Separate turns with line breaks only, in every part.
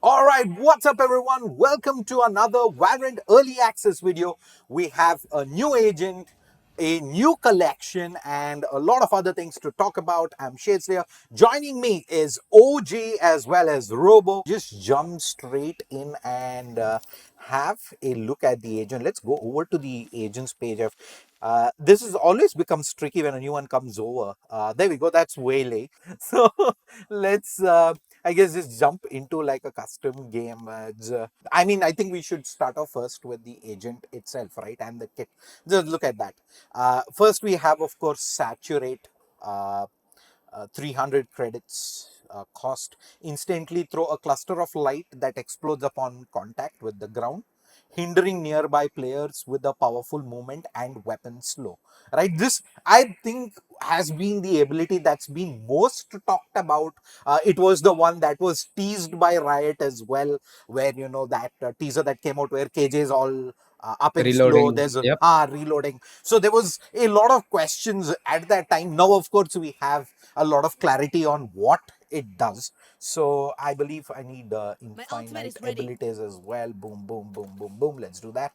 Alright, what's up everyone? Welcome to another Valorant Early Access video. We have a new agent, a new collection, and a lot of other things to talk about. I'm Shadeslayer. Joining me is OG as well as Robo. Just jump straight in and have a look at the agent. Let's go over to the agent's page. This is always becomes tricky when a new one comes over. There we go. That's Waylay. So let's I guess just jump into like a custom game. I mean, I think we should start off first with the agent itself, right? And the kit. Just look at that. First, we have, of course, Saturate. 300 credits cost. Instantly throw a cluster of light that explodes upon contact with the ground, hindering nearby players with a powerful movement and weapon slow. Right, this I think has been the ability that's been most talked about. It was the one that was teased by Riot as well, where that teaser that came out where KJ is all up in slow.
Reloading.
There's a
Yep.
reloading. So there was a lot of questions at that time. Now, of course, we have a lot of clarity on what it does. So I believe I need infinite abilities as well. Boom, boom, boom, boom, boom. Let's do that.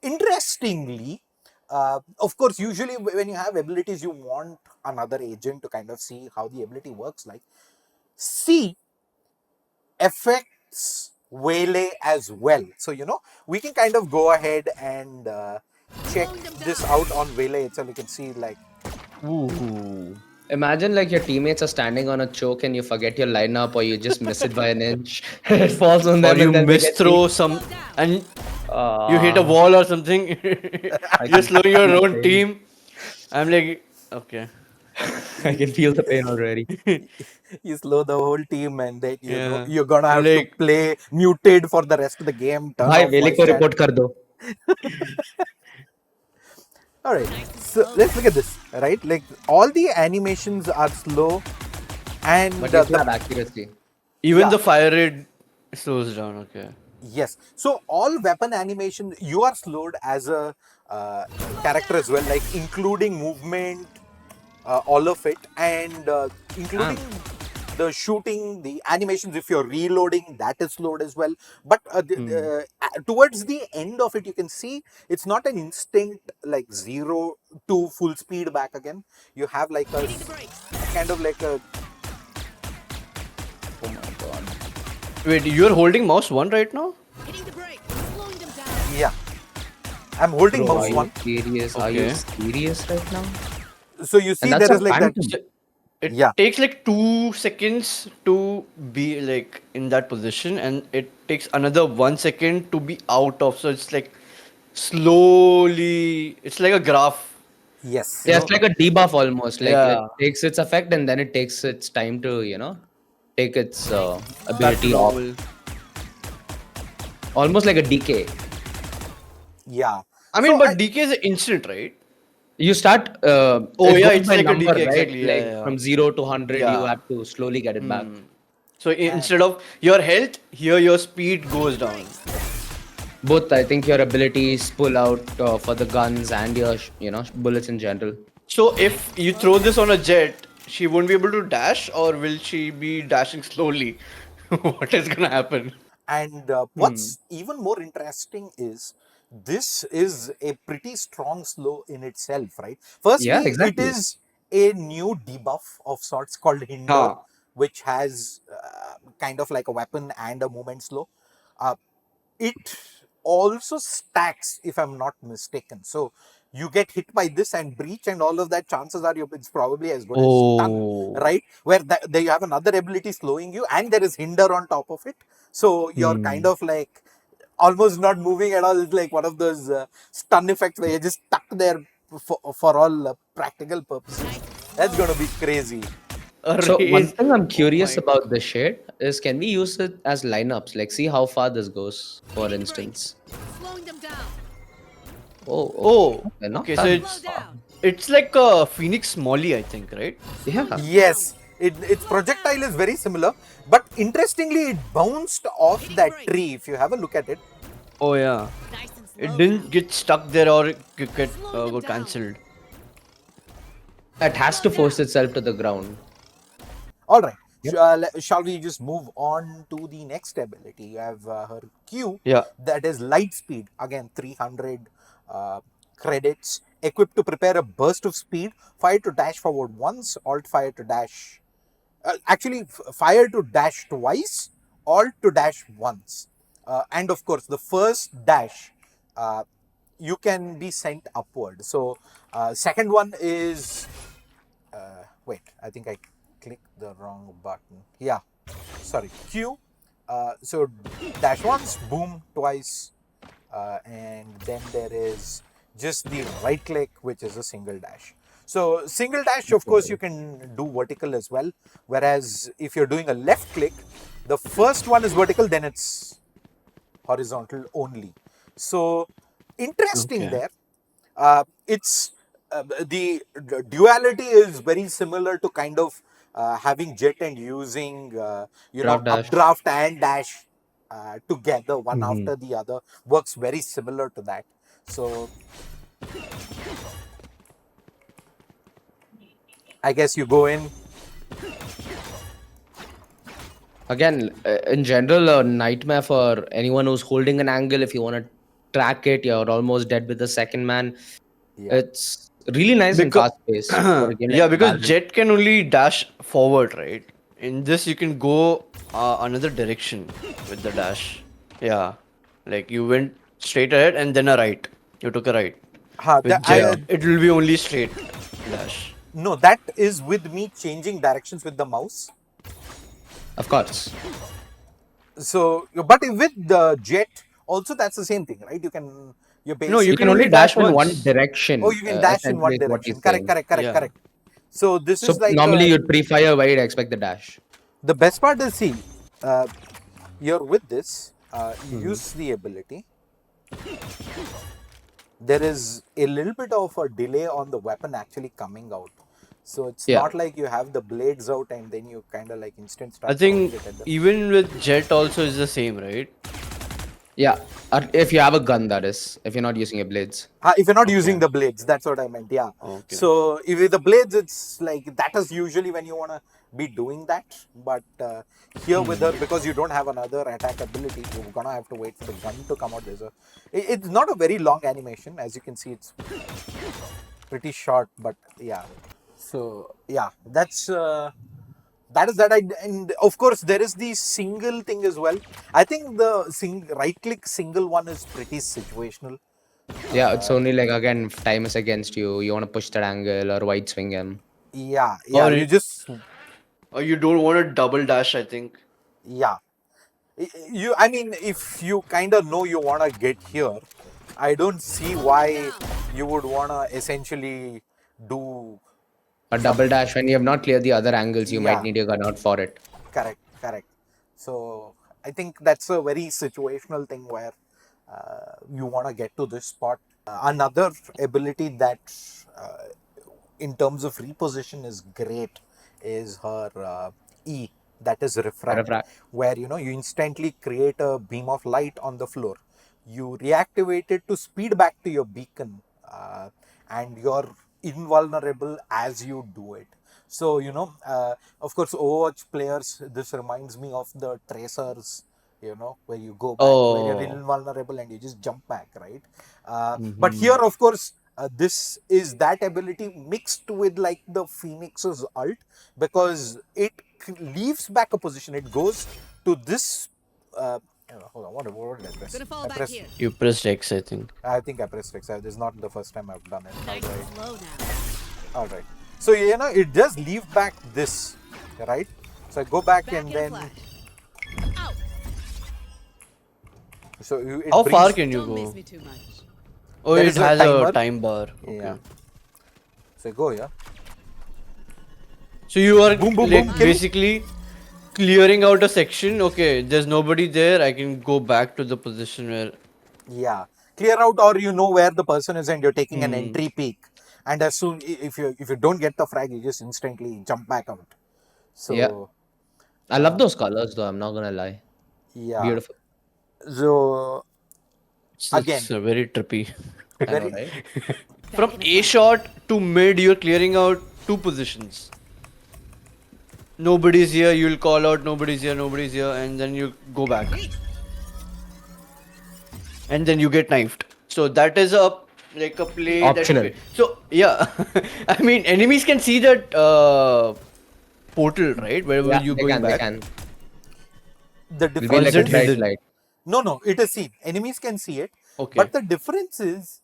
Interestingly, of course, usually when you have abilities, you want another agent to kind of see how the ability works. Like, C affects Waylay as well. So, we can kind of go ahead and check this out on Waylay itself. You can see, like,
Ooh. Imagine like your teammates are standing on a choke and you forget your lineup or you just miss it by an inch. It falls on
Or
them
you
and then they
miss
get beat.
throw some and you hit a
Uh,
wall or something.
I
You're
can
slowing
feel
your
the
own
pain.
team. I'm like, okay.
I can feel the pain already.
you slow the whole team, and then
Yeah.
you're gonna
I'm
have to
like,
play muted for the rest of the game, turn
भाई
off
वेले
voice
को
chat.
Report कर दो.
All right, so let's look at this. Right, like all the animations are slow, and
But you still
the
have accuracy.
even
yeah,
the fire rate slows down. Okay.
yes. So all weapon animation, you are slowed as a character as well, like including movement, all of it, and including
Damn.
the shooting, the animations. If you're reloading, that is slowed as well. But
Hmm.
towards the end of it, you can see it's not an instant like 0 to full speed back again. You have like a kind of like a
Oh my god.
Wait, you're holding mouse one right now?
yeah. I'm holding
Bro,
mouse
are you
one,
serious? Are you
Okay.
serious right now?
so you
And
see
that's
there
a
is like that.
phantom.
So it
Yeah.
takes like 2 seconds to be like in that position, and it takes another 1 second to be out of. So it's like slowly. It's like a graph,
Yes.
you
Yeah, it's
know.
like a debuff almost. Like it
Yeah.
takes its effect and then it takes its time to, take its
Back to
ability off.
normal.
Almost like a decay.
Yeah.
I mean,
So
but DK is instant, right?
You start,
Oh
it
yeah,
goes
it's
by
like a
number,
DK
right?
exactly.
Like
Yeah,
from 0 to 100, you
yeah.
have to slowly get it back.
Hmm. So
uh,
instead of your health, here your speed goes down.
Both, I think your abilities pull out for the guns and your, bullets in general.
So if you throw this on a jet, she won't be able to dash, or will she be dashing slowly? What is gonna happen?
and
Hmm.
what's even more interesting is this is a pretty strong slow in itself, right?
Yeah,
Firstly, it
exactly.
is a new debuff of sorts called Hinder,
Huh.
which has kind of like a weapon and a movement slow. Uh, it also stacks, if I'm not mistaken. So you get hit by this and breach and all of that, chances are it's probably as good as stun,
Oh.
right? Where there you have another ability slowing you and there is hinder on top of it. So you're kind
Hmm.
of like almost not moving at all. It's like one of those stun effects where you're just stuck there for all practical purposes. That's going to be crazy.
A
So one
raise.
thing I'm
Oh
curious
my.
about this shit is can we use it as lineups? Like see how far this goes, for instance. Oh, okay.
Oh.
Okay, not
Okay. So
that
it's
far.
it's like a Phoenix Molly, I think, right?
Yeah.
Yes, its projectile is very similar, but interestingly, it bounced off that tree. If you have a look at it,
Oh yeah. It didn't get stuck there or get got cancelled.
It has to force itself to the ground.
all right.
Yep.
Shall we just move on to the next ability? You have her Q,
Yeah.
that is light speed. Again, 300 uh, credits. Equipped to prepare a burst of speed. Fire to dash forward once. Alt fire to dash. Fire to dash twice. Alt to dash once. And of course, the first dash, uh, you can be sent upward. So, second one is wait, I think I clicked the wrong button. Yeah, sorry, Q. So dash once, boom twice, and then there is just the right click, which is a single dash. So single dash, of course, you can do vertical as well. Whereas if you're doing a left click, the first one is vertical, then it's horizontal only. So interesting
Okay.
there. It's the duality is very similar to kind of having jet and using
Draft dash.
updraft and dash together one
Hmm.
after the other, works very similar to that. So I guess you go in.
Again, in general, a nightmare for anyone who's holding an angle. If you want to track it, you're almost dead with the second man.
Yeah.
It's really nice and
Because
fast paced for a game like
yeah, because
Valorant.
Jet can only dash forward, right? In this, you can go another direction with the dash. Yeah, like you went straight ahead and then a right. You took a right. With Jet,
Yeah,
it will be only straight dash.
No, that is with me changing directions with the mouse.
of course.
So, but with the jet, also that's the same thing, right? You can you
No, you
You
basically
can
can only
only
dash
dash
in one
once.
oh,
direction,
you can dash in
essentially,
one
is what he's
direction. Correct,
saying.
correct, correct,
Yeah.
correct. So this is
So
like
normally you'd pre-fire wide, expect the dash.
the best part is, see, uh, you're with this, you
Hmm.
use the ability. There is a little bit of a delay on the weapon actually coming out. So it's
Yeah,
not like you have the blades out and then you kind of like instant
I
start throwing
think
it at the.
even with Jet also is the same, right?
yeah. If you have a gun, that is. If you're not using your blades.
If you're not using
Okay.
the blades, that's what I meant. Yeah.
Okay.
So if with the blades, it's like that is usually when you wanna be doing that. But here with her, because you don't have another attack ability, you're gonna have to wait for the gun to come out. It's not a very long animation, as you can see. It's pretty short, but yeah. So yeah, that is that. And of course there is the single thing as well. I think the right click single one is pretty situational.
Yeah, it's only like again, if time is against you. You want to push that angle or wide swing him.
Yeah, yeah.
Or
You just
or you don't want to double dash, I think.
yeah. I mean, if you kind of know you want to get here, I don't see why you would want to essentially do
A double
some.
dash when you have not cleared the other angles, you might
Yeah,
need your gun out for it.
correct, correct. So I think that's a very situational thing where you want to get to this spot. Another ability that, uh, in terms of reposition, is great is her E, that is refract,
Refract.
where you instantly create a beam of light on the floor. You reactivate it to speed back to your beacon, and you're invulnerable as you do it. So of course, Overwatch players, this reminds me of the tracers, where you go back, where you're
Oh.
invulnerable and you just jump back, right? But
Mm-hmm.
here, of course, this is that ability mixed with like the Phoenix's ult, because it leaves back a position. It goes to this. Hold on, what did I press?
Gonna fall
I
back
pressed.
here.
You pressed X, I think.
I think I pressed X. This is not the first time I've done it. All
Nice
right.
and slow now.
All right. So it does leave back this, right? So I go back
Back
and
in a
then
flash. Out.
it
How far
brings.
can you
Don't miss
go?
me too much.
Oh,
There
it
is a
has
timer.
a time bar. Okay.
Yeah. So I go, yeah.
So you are
Boom, boom,
like
boom, kill.
basically clearing out a section. Okay, there's nobody there. I can go back to the position where.
Yeah, clear out, or you know where the person is and you're taking an
Hmm.
entry peek, and as soon if you don't get the frag, you just instantly jump back out.
Yeah.
So
I love those colors though, I'm not gonna lie.
yeah,
Beautiful.
so
It's
again,
very trippy.
I know,
very
right?
Back
From
in a
A
flash.
shot to mid, you're clearing out two positions. nobody's here, you'll call out nobody's here, and then you go back. And then you get knifed. So that is a like a play
Optional.
that. So yeah, I mean enemies can see that portal, right? Wherever
Yeah,
you're
they
going
can. They
back.
can.
The
It'll be
Or
like
is
a
it
difference is
bright
hidden?
light.
no, it is seen. Enemies can see it,
Okay.
but the difference is,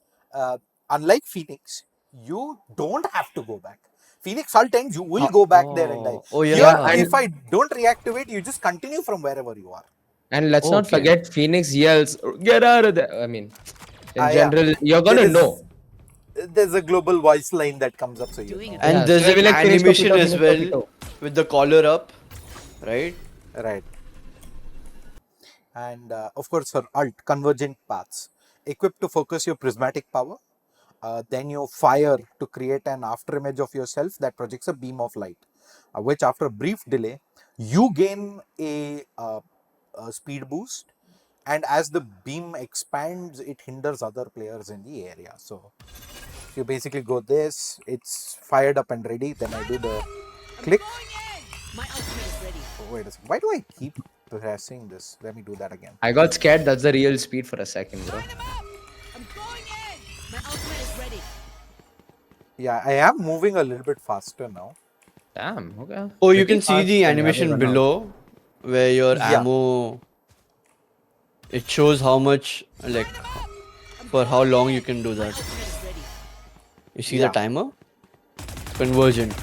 unlike Phoenix, you don't have to go back. Phoenix, sometimes you will go back there and die.
Oh
Here,
Yeah,
yeah.
if
and
I don't reactivate, you just continue from wherever you are.
let's not
Okay.
forget Phoenix yells, "Get out of there!" I mean, in
Yeah,
general, you're
there
gonna know.
is there's a global voice line that comes up, so you
Doing
know.
it
And
Yeah, so
there's
they'll
an
be like Phoenix
animation
Papito,
as
Phoenix
well
Papito.
with the collar up, right?
Right. And of course, her alt, convergent paths, equipped to focus your prismatic power. Then you fire to create an afterimage of yourself that projects a beam of light, which after a brief delay, you gain a speed boost. And as the beam expands, it hinders other players in the area. So you basically go this, it's fired up and ready. Then I do the click.
My ultimate is ready.
Oh, wait a second. Why do I keep pressing this? Let me do that again.
I got scared. That's the real speed for a second, bro.
Line 'em up. I'm going in. My ultimate is ready.
Yeah, I am moving a little bit faster now.
Damn. Okay.
Oh, you
Pretty
can see
fast
the
when you haven't
animation
run out.
below where your
Yeah,
ammo. It shows how much, like, for how long you can do
My
that.
ultimate is ready.
You see the
yeah.
timer? Conversion.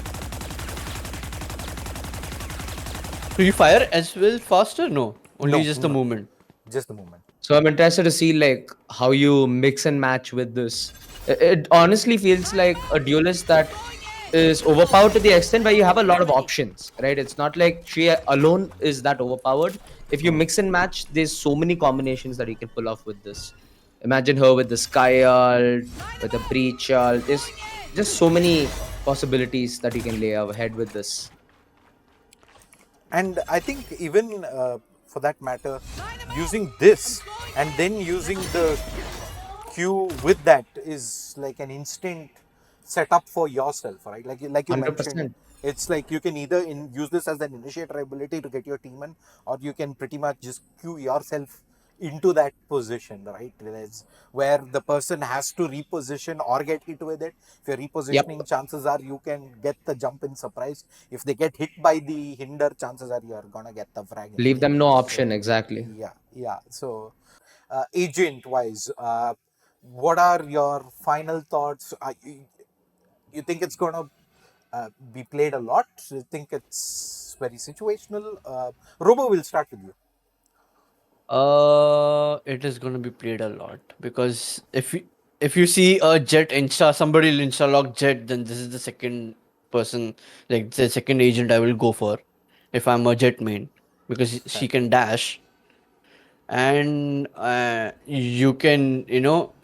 Do you fire as well faster? No, only
No,
just the
no,
movement.
just the movement.
So I'm interested to see like how you mix and match with this. It honestly feels like a duelist that is overpowered to the extent where you have a lot of options, right? It's not like she alone is that overpowered. If you mix and match, there's so many combinations that you can pull off with this. Imagine her with the Sky ult, with the Breach ult. There's just so many possibilities that you can lay ahead with this.
And I think even for that matter, using this and then using the Q with that is like an instant setup for yourself, right? Like you mentioned,
100%.
it's like you can either use this as an initiator ability to get your team in, or you can pretty much just queue yourself into that position, right? That's where the person has to reposition or get hit with it. If you're
Yep.
repositioning, chances are you can get the jump in surprise. If they get hit by the hinder, chances are you're gonna get the frag in
Leave
the
them no
end.
option.
So
Exactly.
yeah. So agent wise, what are your final thoughts? You think it's going to be played a lot? You think it's very situational? Robo, will start with you.
It is gonna be played a lot because if you see a Jet insta somebody will insta lock Jet, then this is the second person, like the second agent I will go for if I'm a Jet main because she
Fair.
can dash and you can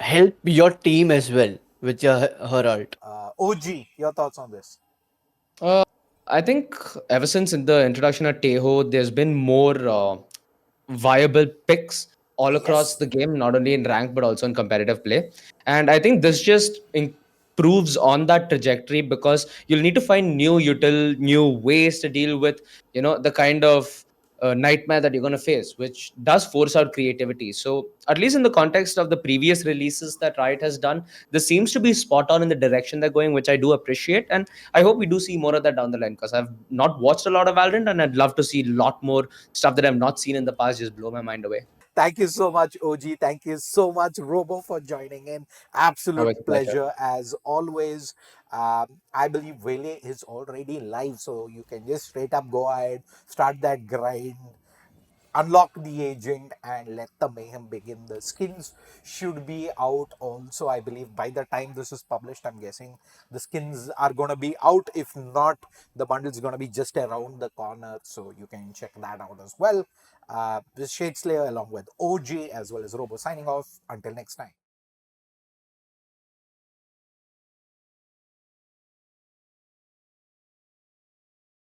help your team as well with your her ult.
OG, your thoughts on this?
Uh, I think ever since in the introduction of Tejo, there's been more viable picks all across
Yes.
the game, not only in rank but also in competitive play. And I think this just improves on that trajectory because you'll need to find new ways to deal with, the kind of nightmare that you're going to face, which does force out creativity. So, at least in the context of the previous releases that Riot has done, this seems to be spot on in the direction they're going, which I do appreciate. And I hope we do see more of that down the line because I've not watched a lot of Valorant and I'd love to see a lot more stuff that I've not seen in the past just blow my mind away.
Thank you so much, OG. Thank you so much, Robo, for joining in. Absolute
Always a pleasure.
pleasure as always. I believe Waylay is already live, so you can just straight up go ahead, start that grind, unlock the agent, and let the mayhem begin. The skins should be out also, I believe, by the time this is published. I'm guessing the skins are going to be out. If not, the bundle is going to be just around the corner, so you can check that out as well. This Shade Slayer along with OJ as well as Robo signing off. Until next time.